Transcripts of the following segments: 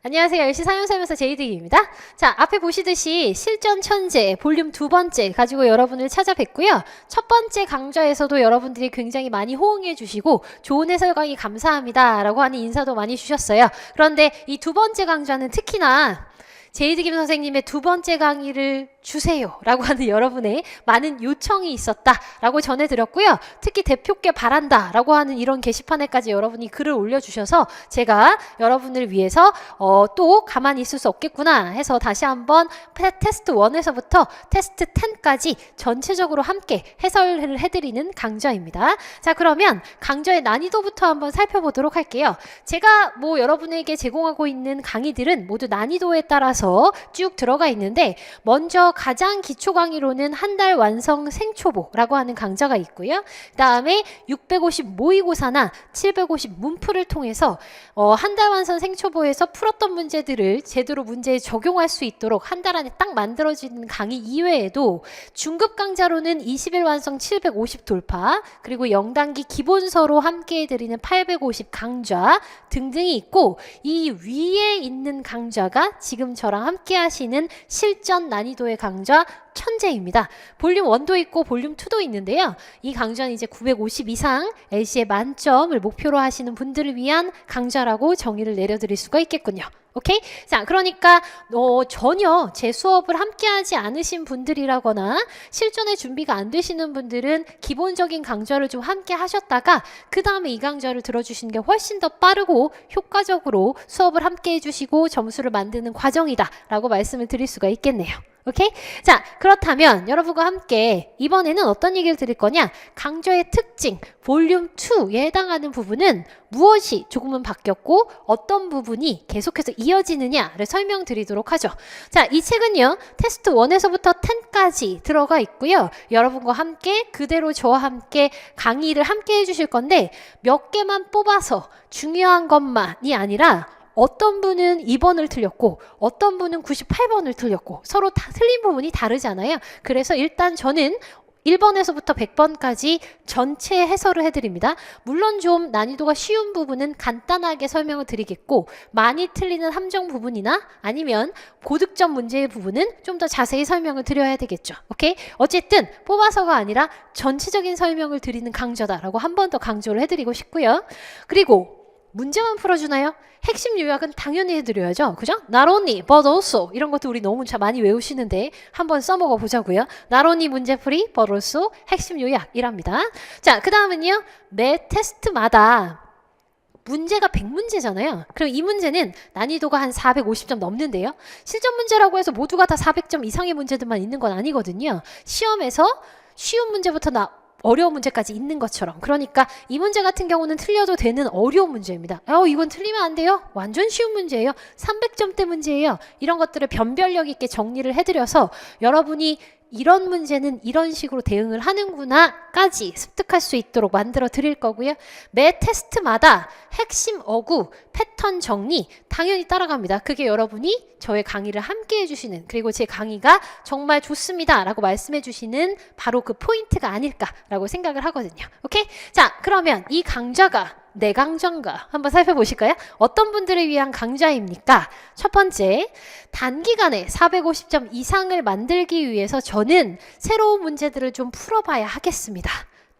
안녕하세요. 열시 사용설명서 제이득입니다. 자, 앞에 보시듯이 실전 천재 볼륨 2번째 가지고 여러분을 찾아뵙고요. 첫 번째 강좌에서도 여러분들이 굉장히 많이 호응해 주시고 좋은 해설 강의 감사합니다 라고 하는 인사도 많이 주셨어요. 그런데 이 두 번째 강좌는 특히나 제이득임 선생님의 두 번째 강의를 주세요 라고 하는 여러분의 많은 요청이 있었다 라고 전해드렸고요. 특히 대표께 바란다 라고 하는 이런 게시판에까지 여러분이 글을 올려주셔서 제가 여러분을 위해서 또 가만히 있을 수 없겠구나 해서 다시 한번 테스트 1에서부터 테스트 10까지 전체적으로 함께 해설을 해드리는 강좌입니다. 자, 그러면 강좌의 난이도부터 한번 살펴보도록 할게요. 제가 여러분에게 제공하고 있는 강의들은 모두 난이도에 따라서 쭉 들어가 있는데, 먼저 가장 기초 강의로는 한 달 완성 생초보라고 하는 강좌가 있고요. 그 다음에 650 모의고사나 750 문풀을 통해서 한 달 완성 생초보에서 풀었던 문제들을 제대로 문제에 적용할 수 있도록 한 달 안에 딱 만들어지는 강의 이외에도 중급 강좌로는 20일 완성 750 돌파, 그리고 0단기 기본서로 함께 해드리는 850 강좌 등등이 있고, 이 위에 있는 강좌가 지금 저랑 함께 하시는 실전 난이도의 강좌 천재입니다. 볼륨 1도 있고 볼륨 2도 있는데요. 이 강좌는 이제 950 이상 LC의 만점을 목표로 하시는 분들을 위한 강좌라고 정의를 내려드릴 수가 있겠군요. 오케이? 자, 그러니까 전혀 제 수업을 함께 하지 않으신 분들이라거나 실전에 준비가 안 되시는 분들은 기본적인 강좌를 좀 함께 하셨다가 그 다음에 이 강좌를 들어주시는 게 훨씬 더 빠르고 효과적으로 수업을 함께 해주시고 점수를 만드는 과정이다 라고 말씀을 드릴 수가 있겠네요. 오케이? 자, 그렇다면 여러분과 함께 이번에는 어떤 얘기를 드릴 거냐? 강좌의 특징, 볼륨 2에 해당하는 부분은 무엇이 조금은 바뀌었고 어떤 부분이 계속해서 이어지느냐를 설명드리도록 하죠. 자, 이 책은요, 테스트 1에서부터 10까지 들어가 있고요. 여러분과 함께 그대로 저와 함께 강의를 함께 해주실 건데, 몇 개만 뽑아서 중요한 것만이 아니라 어떤 분은 2번을 틀렸고 어떤 분은 98번을 틀렸고 서로 다 틀린 부분이 다르잖아요. 그래서 일단 저는 1번에서부터 100번까지 전체 해설을 해드립니다. 물론 좀 난이도가 쉬운 부분은 간단하게 설명을 드리겠고, 많이 틀리는 함정 부분이나 아니면 고득점 문제의 부분은 좀 더 자세히 설명을 드려야 되겠죠. 오케이? 어쨌든 뽑아서가 아니라 전체적인 설명을 드리는 강좌다라고 한 번 더 강조를 해드리고 싶고요. 그리고 문제만 풀어주나요? 핵심 요약은 당연히 해드려야죠. 그죠? Not only, but also 이런 것도 우리 너무 많이 외우시는데 한번 써먹어 보자고요. Not only 문제풀이, but also 핵심 요약이랍니다. 자, 그 다음은요. 매 테스트마다 문제가 100문제잖아요. 그럼 이 문제는 난이도가 한 450점 넘는데요. 실전 문제라고 해서 모두가 다 400점 이상의 문제들만 있는 건 아니거든요. 시험에서 쉬운 문제부터 어려운 문제까지 있는 것처럼. 그러니까 이 문제 같은 경우는 틀려도 되는 어려운 문제입니다. 이건 틀리면 안 돼요? 완전 쉬운 문제예요. 300점대 문제예요. 이런 것들을 변별력 있게 정리를 해드려서 여러분이 이런 문제는 이런 식으로 대응을 하는구나까지 습득할 수 있도록 만들어 드릴 거고요. 매 테스트마다 핵심 어구, 패턴 정리 당연히 따라갑니다. 그게 여러분이 저의 강의를 함께 해주시는, 그리고 제 강의가 정말 좋습니다 라고 말씀해 주시는 바로 그 포인트가 아닐까라고 생각을 하거든요. 오케이? 자, 그러면 이 강좌가 내 강좌인가 한번 살펴보실까요? 어떤 분들을 위한 강좌입니까? 첫 번째, 단기간에 450점 이상을 만들기 위해서 저는 새로운 문제들을 좀 풀어봐야 하겠습니다.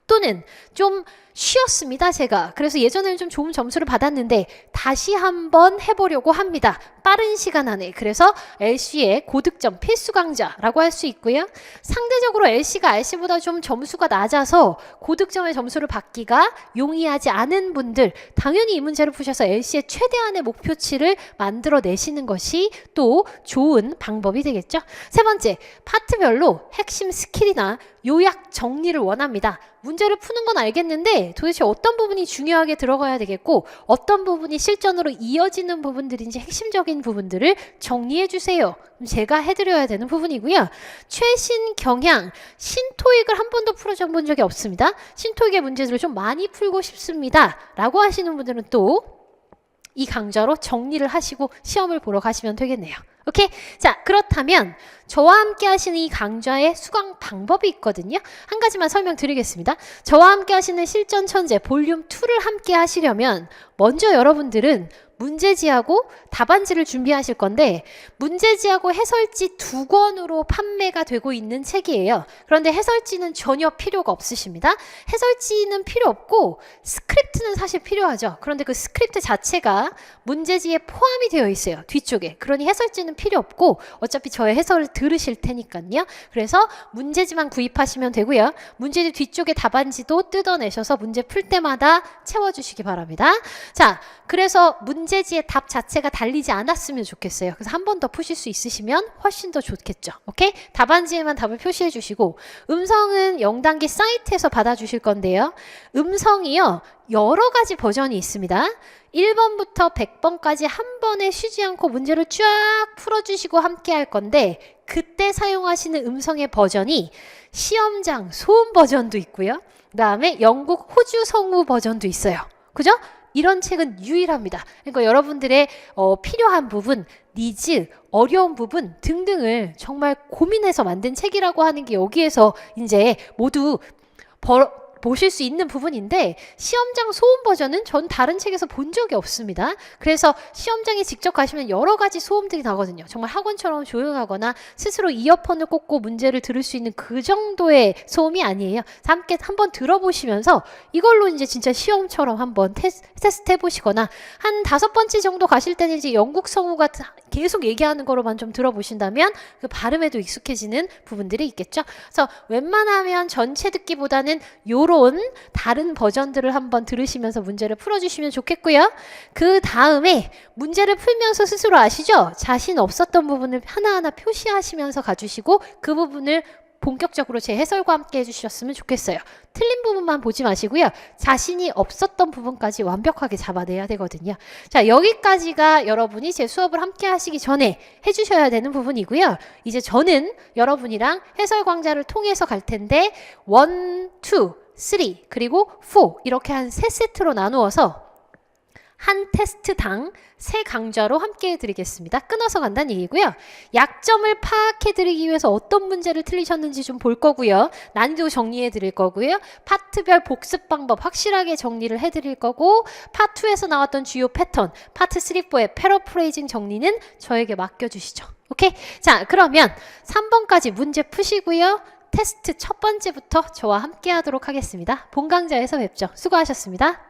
또는 좀 쉬었습니다, 제가. 그래서 예전에는 좀 좋은 점수를 받았는데 다시 한번 해보려고 합니다. 빠른 시간 안에. 그래서 LC의 고득점 필수 강좌라고 할 수 있고요. 상대적으로 LC가 RC보다 좀 점수가 낮아서 고득점의 점수를 받기가 용이하지 않은 분들, 당연히 이 문제를 푸셔서 LC의 최대한의 목표치를 만들어내시는 것이 또 좋은 방법이 되겠죠. 세 번째, 파트별로 핵심 스킬이나 요약 정리를 원합니다. 문제를 푸는 건 알겠는데 도대체 어떤 부분이 중요하게 들어가야 되겠고 어떤 부분이 실전으로 이어지는 부분들인지 핵심적인 부분들을 정리해 주세요. 제가 해드려야 되는 부분이고요. 최신 경향, 신토익을 한 번도 풀어본 적이 없습니다. 신토익의 문제들을 좀 많이 풀고 싶습니다 라고 하시는 분들은 또 이 강좌로 정리를 하시고 시험을 보러 가시면 되겠네요. 오케이? 자, 그렇다면 저와 함께 하시는 이 강좌의 수강 방법이 있거든요. 한 가지만 설명드리겠습니다. 저와 함께 하시는 실전 천재 볼륨 2를 함께 하시려면 먼저 여러분들은 문제지하고 답안지를 준비하실 건데 문제지하고 해설지 두 권으로 판매가 되고 있는 책이에요. 그런데 해설지는 전혀 필요가 없으십니다. 해설지는 필요 없고 스크립트는 사실 필요하죠. 그런데 그 스크립트 자체가 문제지에 포함이 되어 있어요. 뒤쪽에. 그러니 해설지는 필요 없고 어차피 저의 해설을 들으실 테니까요. 그래서 문제지만 구입하시면 되고요. 문제지 뒤쪽에 답안지도 뜯어내셔서 문제 풀 때마다 채워주시기 바랍니다. 자, 그래서 문제지의 답 자체가 달리지 않았으면 좋겠어요. 그래서 한 번 더 푸실 수 있으시면 훨씬 더 좋겠죠. 오케이? 답안지에만 답을 표시해 주시고 음성은 0단계 사이트에서 받아주실 건데요. 음성이요. 여러 가지 버전이 있습니다. 1번부터 100번까지 한 번에 쉬지 않고 문제를 쫙 풀어주시고 함께 할 건데 그때 사용하시는 음성의 버전이 시험장 소음 버전도 있고요. 그 다음에 영국 호주 성우 버전도 있어요. 그죠? 이런 책은 유일합니다. 그러니까 여러분들의 필요한 부분, 니즈, 어려운 부분 등등을 정말 고민해서 만든 책이라고 하는 게 여기에서 이제 모두 보실 수 있는 부분인데 시험장 소음 버전은 전 다른 책에서 본 적이 없습니다. 그래서 시험장에 직접 가시면 여러 가지 소음들이 나거든요. 정말 학원처럼 조용하거나 스스로 이어폰을 꽂고 문제를 들을 수 있는 그 정도의 소음이 아니에요. 함께 한번 들어보시면서 이걸로 이제 진짜 시험처럼 한번 테스트 해보시거나 한 5번째 정도 가실 때는 이제 영국 성우가 계속 얘기하는 거로만 좀 들어보신다면 그 발음에도 익숙해지는 부분들이 있겠죠. 그래서 웬만하면 전체 듣기보다는 요런 다른 버전들을 한번 들으시면서 문제를 풀어주시면 좋겠고요. 그 다음에 문제를 풀면서 스스로 아시죠? 자신 없었던 부분을 하나하나 표시하시면서 가주시고 그 부분을 본격적으로 제 해설과 함께 해주셨으면 좋겠어요. 틀린 부분만 보지 마시고요. 자신이 없었던 부분까지 완벽하게 잡아내야 되거든요. 자, 여기까지가 여러분이 제 수업을 함께 하시기 전에 해주셔야 되는 부분이고요. 이제 저는 여러분이랑 해설 강좌를 통해서 갈 텐데 1, 2, 3 그리고 4 이렇게 한 3세트로 나누어서 한 테스트당 3강좌로 함께 해드리겠습니다. 끊어서 간다는 얘기고요. 약점을 파악해드리기 위해서 어떤 문제를 틀리셨는지 좀 볼 거고요. 난이도 정리해드릴 거고요. 파트별 복습 방법 확실하게 정리를 해드릴 거고 파트 2에서 나왔던 주요 패턴, 파트 3, 4의 패러프레이징 정리는 저에게 맡겨주시죠. 오케이? 자, 그러면 3번까지 문제 푸시고요. 테스트 첫 번째부터 저와 함께 하도록 하겠습니다. 본 강좌에서 뵙죠. 수고하셨습니다.